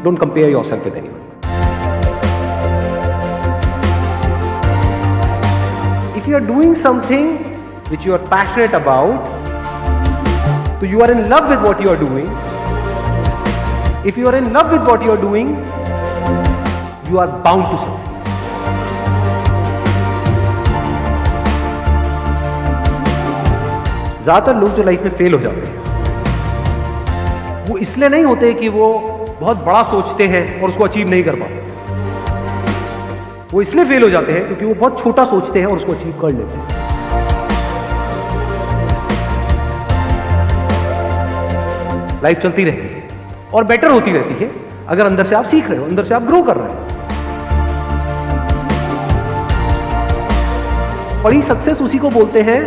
Don't compare yourself with anyone. If you are doing something which you are passionate about, so you are in love with what you are doing. If you are in love with what you are doing, you are bound to succeed. ज्यादातर लोग जो life में fail हो जाते हैं वो इसलिए नहीं होते कि वो बहुत बड़ा सोचते हैं और उसको अचीव नहीं कर पाते। वो इसलिए फेल हो जाते हैं क्योंकि वो बहुत छोटा सोचते हैं और उसको अचीव कर लेते हैं। लाइफ चलती रहती है और बेटर होती रहती है अगर अंदर से आप सीख रहे हो, अंदर से आप ग्रो कर रहे हो। बड़ी सक्सेस उसी को बोलते हैं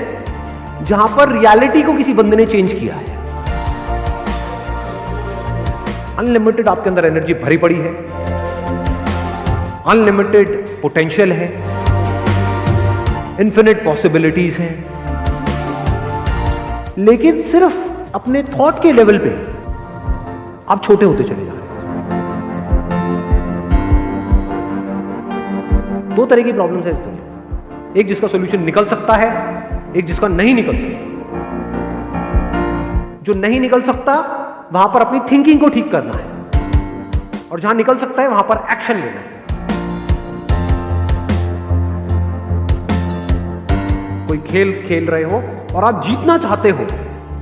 जहां पर रियलिटी को किसी बंदे ने चेंज किया है। अनलिमिटेड आपके अंदर एनर्जी भरी पड़ी है, अनलिमिटेड पोटेंशियल है, इन्फिनिट पॉसिबिलिटीज हैं, लेकिन सिर्फ अपने थॉट के लेवल पे आप छोटे होते चले जा रहे हैं। दो तरह की प्रॉब्लम्स है इस दुनिया, एक जिसका सॉल्यूशन निकल सकता है, एक जिसका नहीं निकल सकता। जो नहीं निकल सकता वहां पर अपनी थिंकिंग को ठीक करना है और जहां निकल सकता है वहां पर एक्शन लेना है। कोई खेल खेल रहे हो और आप जीतना चाहते हो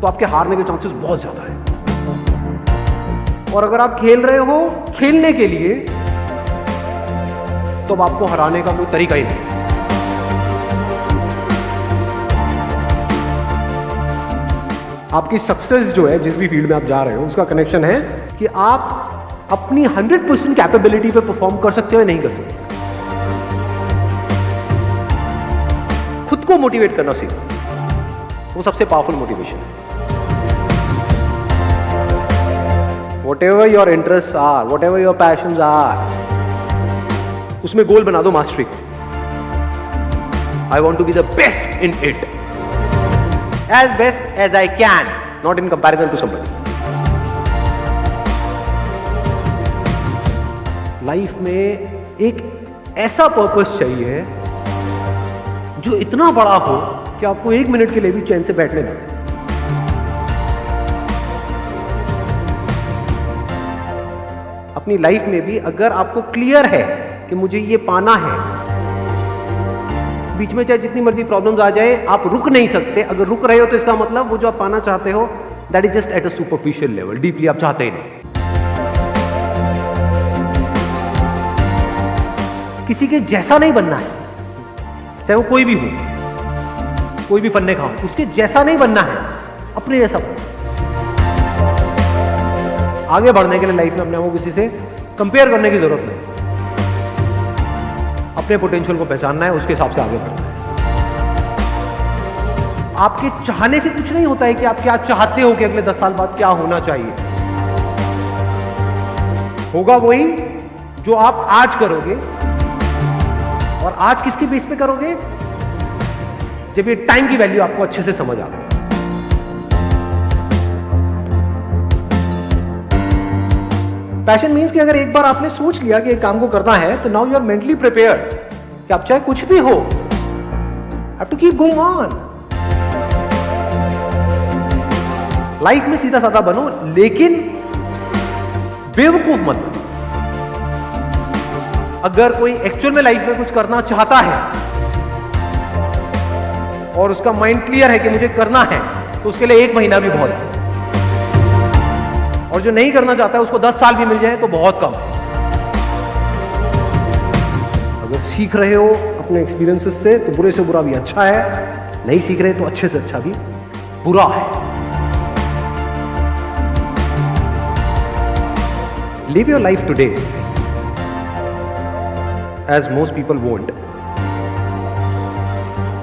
तो आपके हारने के चांसेस बहुत ज्यादा है, और अगर आप खेल रहे हो खेलने के लिए तो अब आपको हराने का कोई तरीका ही नहीं। आपकी सक्सेस जो है जिस भी फील्ड में आप जा रहे हो उसका कनेक्शन है कि आप अपनी 100% कैपेबिलिटी पे परफॉर्म कर सकते हो या नहीं कर सकते। खुद को मोटिवेट करना सीखो, वो सबसे पावरफुल मोटिवेशन है। Whatever your interests are, whatever your passions are, उसमें गोल बना दो मास्टरी को। I want to be the best in it, as best as I can, not in comparison to somebody. Life में एक ऐसा पर्पस चाहिए जो इतना बड़ा हो कि आपको एक मिनट के लिए भी चैन से बैठने ना दे। अपनी लाइफ में भी अगर आपको क्लियर है कि मुझे ये पाना है, बीच में चाहे जितनी मर्जी प्रॉब्लम्स आ जाए आप रुक नहीं सकते। अगर रुक रहे हो तो इसका मतलब वो जो आप पाना चाहते हो that is just at a superficial level, deeply आप चाहते ही नहीं। किसी के जैसा नहीं बनना है, चाहे वो कोई भी हो, कोई भी फन्ने खाओ, उसके जैसा नहीं बनना है, अपने जैसा बनना। आगे बढ़ने के लिए लाइफ में अपने आप को किसी से कंपेयर करने की जरूरत नहीं, अपने पोटेंशियल को पहचानना है, उसके हिसाब से आगे बढ़ना है। आपके चाहने से कुछ नहीं होता है कि आप क्या चाहते हो कि अगले 10 साल बाद क्या होना चाहिए। होगा वही जो आप आज करोगे, और आज किसके बेस पे करोगे, जब ये टाइम की वैल्यू आपको अच्छे से समझ आ गई। पैशन मीन्स कि अगर एक बार आपने सोच लिया कि एक काम को करना है तो now you are mentally prepared कि आप चाहे कुछ भी हो, have to keep going on. Life में सीधा साधा बनो, लेकिन बेवकूफ मत बनो। अगर कोई एक्चुअल में लाइफ में कुछ करना चाहता है और उसका माइंड क्लियर है कि मुझे करना है, तो उसके लिए 1 महीना भी बहुत है, और जो नहीं करना चाहता है उसको 10 साल भी मिल जाए तो बहुत कम। अगर सीख रहे हो अपने एक्सपीरियंसेस से तो बुरे से बुरा भी अच्छा है, नहीं सीख रहे तो अच्छे से अच्छा भी बुरा है। Live your life today as most people won't,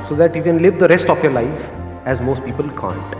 so that you can live the rest of your life as most people can't.